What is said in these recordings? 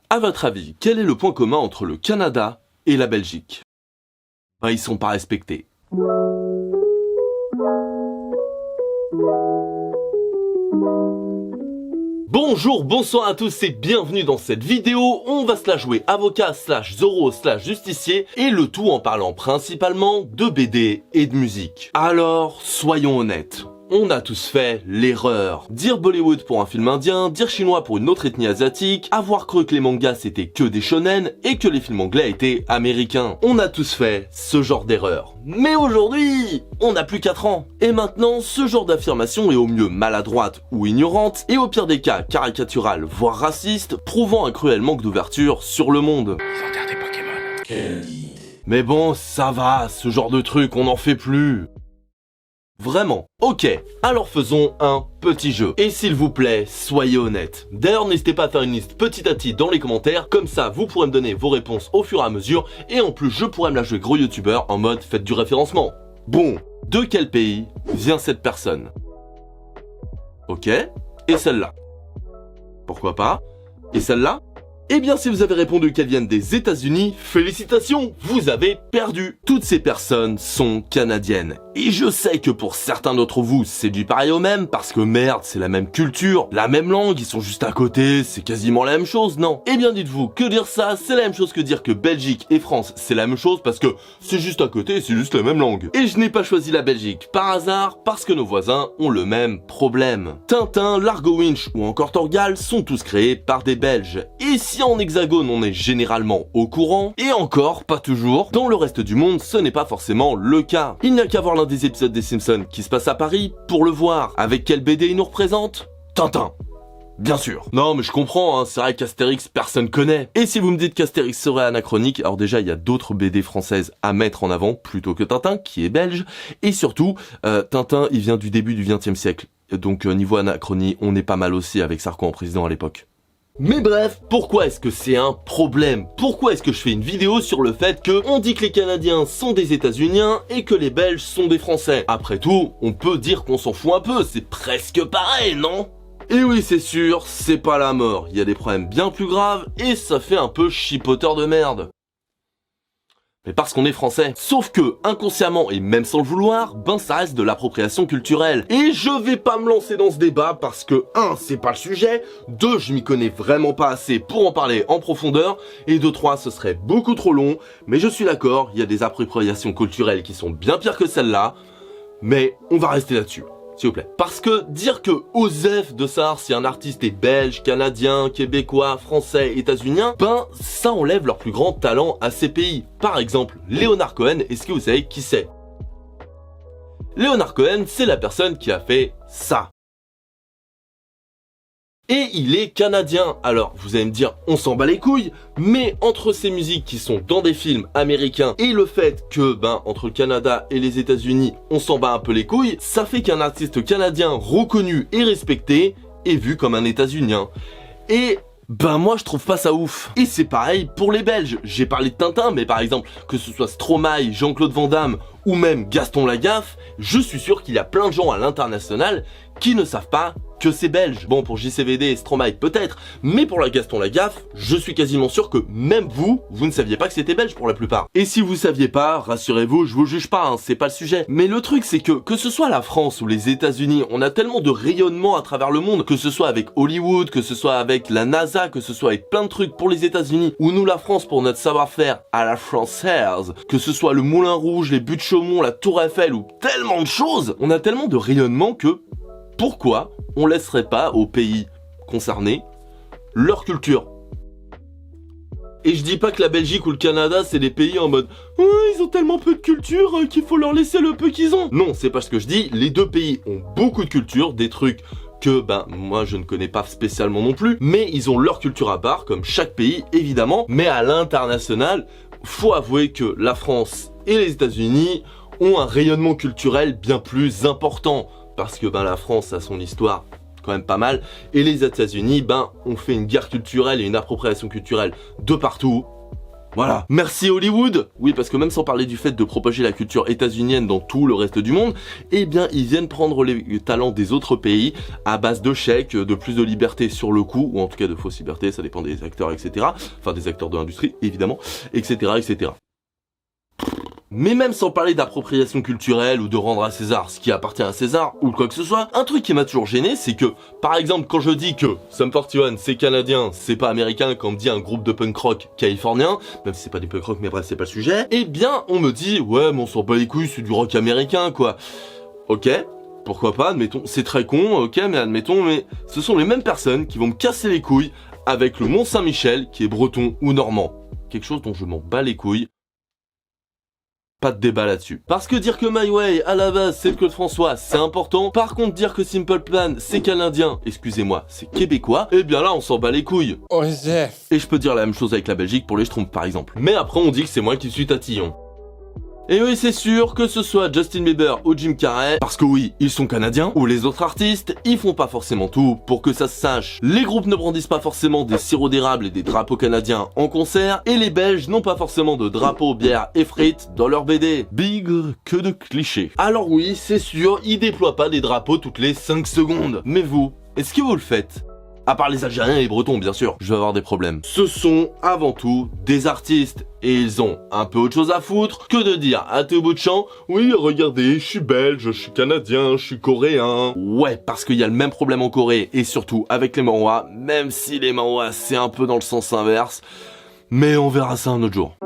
À votre avis, quel est le point commun entre le Canada et la Belgique? Ils sont pas respectés. Bonjour, bonsoir à tous et bienvenue dans cette vidéo. On va se la jouer avocat slash Zorro slash justicier et le tout en parlant principalement de BD et de musique. Alors, soyons honnêtes. On a tous fait l'erreur. Dire Bollywood pour un film indien, dire chinois pour une autre ethnie asiatique, avoir cru que les mangas c'était que des shonen et que les films anglais étaient américains. On a tous fait ce genre d'erreur. Mais aujourd'hui, on n'a plus 4 ans. Et maintenant, ce genre d'affirmation est au mieux maladroite ou ignorante, et au pire des cas caricaturale voire raciste, prouvant un cruel manque d'ouverture sur le monde. Inventaire des Pokémon. Mais bon, ça va, ce genre de truc, on n'en fait plus. Vraiment. Ok, alors faisons un petit jeu. Et s'il vous plaît, soyez honnêtes. D'ailleurs, n'hésitez pas à faire une liste petit à petit dans les commentaires, comme ça vous pourrez me donner vos réponses au fur et à mesure, et en plus je pourrais me la jouer gros youtubeur en mode faites du référencement. Bon, de quel pays vient cette personne? Ok, et celle-là? Pourquoi pas? Et celle-là? Eh bien, si vous avez répondu qu'elles viennent des États-Unis, félicitations, vous avez perdu. Toutes ces personnes sont canadiennes. Et je sais que pour certains d'entre vous, c'est du pareil au même, parce que merde, c'est la même culture, la même langue, ils sont juste à côté, c'est quasiment la même chose, non? Eh bien, dites-vous que dire ça, c'est la même chose que dire que Belgique et France, c'est la même chose, parce que c'est juste à côté, c'est juste la même langue. Et je n'ai pas choisi la Belgique par hasard, parce que nos voisins ont le même problème. Tintin, Largo Winch ou encore Torgal sont tous créés par des Belges. Et si en hexagone on est généralement au courant, et encore pas toujours, dans le reste du monde ce n'est pas forcément le cas. Il n'y a qu'à voir l'un des épisodes des Simpsons qui se passe à Paris pour le voir. Avec quel BD il nous représente? Tintin. Bien sûr. Non mais je comprends, hein, c'est vrai qu'Astérix personne connaît. Et si vous me dites qu'Astérix serait anachronique, alors déjà il y a d'autres BD françaises à mettre en avant plutôt que Tintin qui est belge. Et surtout, Tintin il vient du début du XXe siècle. Donc niveau anachronie, on est pas mal aussi avec Sarko en président à l'époque. Mais bref, pourquoi est-ce que c'est un problème? Pourquoi est-ce que je fais une vidéo sur le fait que on dit que les Canadiens sont des États-Uniens et que les Belges sont des Français? Après tout, on peut dire qu'on s'en fout un peu, c'est presque pareil, non? Et oui, c'est sûr, c'est pas la mort, il y a des problèmes bien plus graves et ça fait un peu chipoteur de merde. Mais parce qu'on est français. Sauf que, inconsciemment et même sans le vouloir, ça reste de l'appropriation culturelle. Et je vais pas me lancer dans ce débat parce que 1, c'est pas le sujet, 2, je m'y connais vraiment pas assez pour en parler en profondeur, et 2, 3, ce serait beaucoup trop long, mais je suis d'accord, il y a des appropriations culturelles qui sont bien pires que celle-là, mais on va rester là-dessus. S'il vous plaît. Parce que dire que osef de savoir si un artiste est belge, canadien, québécois, français, états-unien, ça enlève leur plus grand talent à ces pays. Par exemple, Leonard Cohen, est-ce que vous savez qui c'est? Leonard Cohen, c'est la personne qui a fait ça. Et il est canadien. Alors, vous allez me dire, on s'en bat les couilles, mais entre ces musiques qui sont dans des films américains et le fait que, entre le Canada et les États-Unis, on s'en bat un peu les couilles, ça fait qu'un artiste canadien reconnu et respecté est vu comme un États-Unien. Et moi je trouve pas ça ouf. Et c'est pareil pour les Belges. J'ai parlé de Tintin, mais par exemple, que ce soit Stromae, Jean-Claude Van Damme ou même Gaston Lagaffe, je suis sûr qu'il y a plein de gens à l'international qui ne savent pas que c'est belge. Bon, pour JCVD et Stromae peut-être, mais pour la Gaston Lagaffe, je suis quasiment sûr que même vous ne saviez pas que c'était belge pour la plupart. Et si vous saviez pas, rassurez-vous, je vous juge pas, c'est pas le sujet. Mais le truc c'est que ce soit la France ou les États-Unis, on a tellement de rayonnement à travers le monde, que ce soit avec Hollywood, que ce soit avec la NASA, que ce soit avec plein de trucs pour les États-Unis, ou nous la France pour notre savoir-faire à la française, que ce soit le Moulin Rouge, les buttes Chaumont, la Tour Eiffel ou tellement de choses, on a tellement de rayonnement que pourquoi on laisserait pas aux pays concernés leur culture? Et je dis pas que la Belgique ou le Canada c'est des pays en mode oh, ils ont tellement peu de culture qu'il faut leur laisser le peu qu'ils ont. Non, c'est pas ce que je dis, les deux pays ont beaucoup de culture, des trucs que moi je ne connais pas spécialement non plus, mais ils ont leur culture à part, comme chaque pays évidemment, mais à l'international, faut avouer que la France et les États-Unis ont un rayonnement culturel bien plus important. Parce que la France a son histoire quand même pas mal, et les États-Unis, ont fait une guerre culturelle et une appropriation culturelle de partout, Voilà. Merci Hollywood. Oui, parce que même sans parler du fait de propager la culture états-unienne dans tout le reste du monde, eh bien, ils viennent prendre les talents des autres pays à base de chèques, de plus de liberté sur le coup, ou en tout cas de fausses libertés, ça dépend des acteurs, etc. Enfin, des acteurs de l'industrie, évidemment, etc., etc. Mais même sans parler d'appropriation culturelle ou de rendre à César ce qui appartient à César ou quoi que ce soit, un truc qui m'a toujours gêné, c'est que, par exemple, quand je dis que Sum 41 c'est canadien, c'est pas américain, quand on me dit un groupe de punk rock californien, même si c'est pas du punk rock, mais bref, c'est pas le sujet, eh bien, on me dit, ouais, mais on s'en bat les couilles, c'est du rock américain, quoi. Ok, pourquoi pas, admettons, c'est très con, ok, mais admettons, mais ce sont les mêmes personnes qui vont me casser les couilles avec le Mont-Saint-Michel, qui est breton ou normand. Quelque chose dont je m'en bats les couilles. Pas de débat là-dessus. Parce que dire que My Way, à la base, c'est le Claude François, c'est important. Par contre, dire que Simple Plan, c'est canadien, excusez-moi, c'est québécois, eh bien là, on s'en bat les couilles. Et je peux dire la même chose avec la Belgique pour les Schtroumpfs, par exemple. Mais après, on dit que c'est moi qui suis tatillon. Et oui, c'est sûr, que ce soit Justin Bieber ou Jim Carrey, parce que oui, ils sont canadiens, ou les autres artistes, ils font pas forcément tout pour que ça se sache. Les groupes ne brandissent pas forcément des sirops d'érable et des drapeaux canadiens en concert, et les Belges n'ont pas forcément de drapeaux, bière et frites dans leur BD. Big que de clichés. Alors oui, c'est sûr, ils déploient pas des drapeaux toutes les 5 secondes. Mais vous, est-ce que vous le faites ? À part les Algériens et les Bretons, bien sûr, je vais avoir des problèmes. Ce sont, avant tout, des artistes. Et ils ont un peu autre chose à foutre que de dire à tout bout de champ, oui, regardez, je suis belge, je suis canadien, je suis coréen. Ouais, parce qu'il y a le même problème en Corée, et surtout avec les Manhwa, même si les Manhwa, c'est un peu dans le sens inverse. Mais on verra ça un autre jour.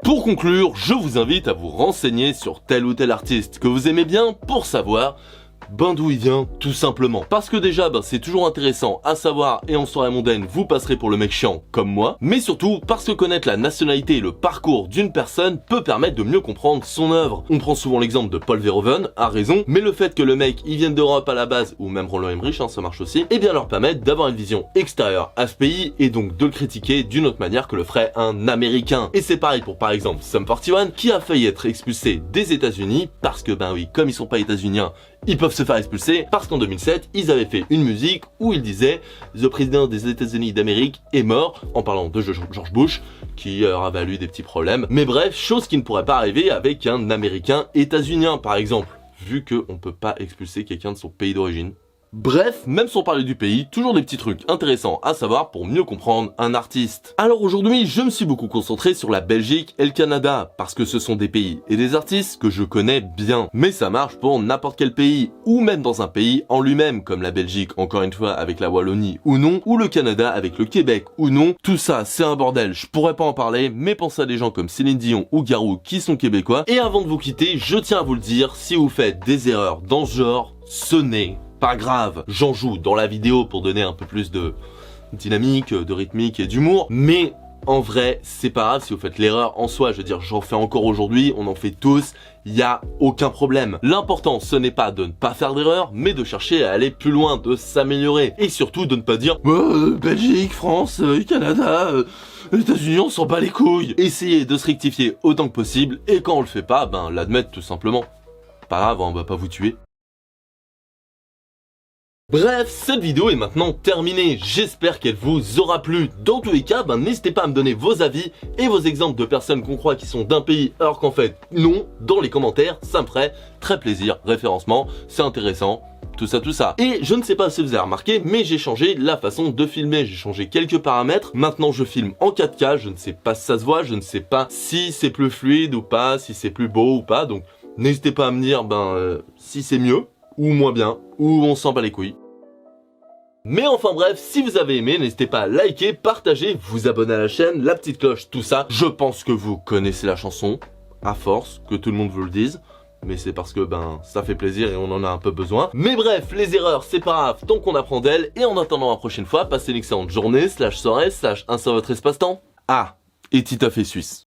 Pour conclure, je vous invite à vous renseigner sur tel ou tel artiste que vous aimez bien pour savoir d'où il vient, tout simplement. Parce que déjà, c'est toujours intéressant à savoir, et en soirée mondaine, vous passerez pour le mec chiant comme moi, mais surtout parce que connaître la nationalité et le parcours d'une personne peut permettre de mieux comprendre son œuvre. On prend souvent l'exemple de Paul Verhoeven, à raison, mais le fait que le mec, il vienne d'Europe à la base, ou même Roland Emmerich, ça marche aussi, et bien leur permettre d'avoir une vision extérieure à ce pays, et donc de le critiquer d'une autre manière que le ferait un Américain. Et c'est pareil pour par exemple Sum 41, qui a failli être expulsé des États-Unis, parce que oui, comme ils sont pas états-uniens, ils peuvent se faire expulser parce qu'en 2007, ils avaient fait une musique où ils disaient « The président des États-Unis d'Amérique est mort », en parlant de George Bush, qui leur a valu des petits problèmes. Mais bref, chose qui ne pourrait pas arriver avec un Américain états-unien, par exemple, vu qu'on peut pas expulser quelqu'un de son pays d'origine. Bref, même sans parler du pays, toujours des petits trucs intéressants à savoir pour mieux comprendre un artiste. Alors aujourd'hui, je me suis beaucoup concentré sur la Belgique et le Canada, parce que ce sont des pays et des artistes que je connais bien. Mais ça marche pour n'importe quel pays, ou même dans un pays en lui-même, comme la Belgique, encore une fois, avec la Wallonie ou non, ou le Canada avec le Québec ou non. Tout ça, c'est un bordel, je pourrais pas en parler, mais pensez à des gens comme Céline Dion ou Garou qui sont québécois. Et avant de vous quitter, je tiens à vous le dire, si vous faites des erreurs dans ce genre, ce n'est pas grave, j'en joue dans la vidéo pour donner un peu plus de dynamique, de rythmique et d'humour, mais en vrai, c'est pas grave si vous faites l'erreur en soi, je veux dire, j'en fais encore aujourd'hui, on en fait tous, il y a aucun problème. L'important, ce n'est pas de ne pas faire d'erreur, mais de chercher à aller plus loin, de s'améliorer, et surtout de ne pas dire Belgique, France, Canada, États-Unis, on s'en bat les couilles. Essayez de se rectifier autant que possible, et quand on le fait pas, l'admettre tout simplement. Pas grave, on va pas vous tuer. Bref, cette vidéo est maintenant terminée, j'espère qu'elle vous aura plu. Dans tous les cas, n'hésitez pas à me donner vos avis et vos exemples de personnes qu'on croit qui sont d'un pays alors qu'en fait non, dans les commentaires, ça me ferait très plaisir, référencement, c'est intéressant, tout ça. Et je ne sais pas si vous avez remarqué, mais j'ai changé la façon de filmer, j'ai changé quelques paramètres, maintenant je filme en 4K, je ne sais pas si ça se voit, je ne sais pas si c'est plus fluide ou pas, si c'est plus beau ou pas, donc n'hésitez pas à me dire si c'est mieux, ou moins bien, ou on s'en bat les couilles. Mais enfin bref, si vous avez aimé, n'hésitez pas à liker, partager, vous abonner à la chaîne, la petite cloche, tout ça. Je pense que vous connaissez la chanson, à force, que tout le monde vous le dise. Mais c'est parce que ça fait plaisir et on en a un peu besoin. Mais bref, les erreurs, c'est pas grave, tant qu'on apprend d'elles. Et en attendant la prochaine fois, passez une excellente journée, /soirée, /un sur votre espace-temps. Ah, et Tita fait Suisse.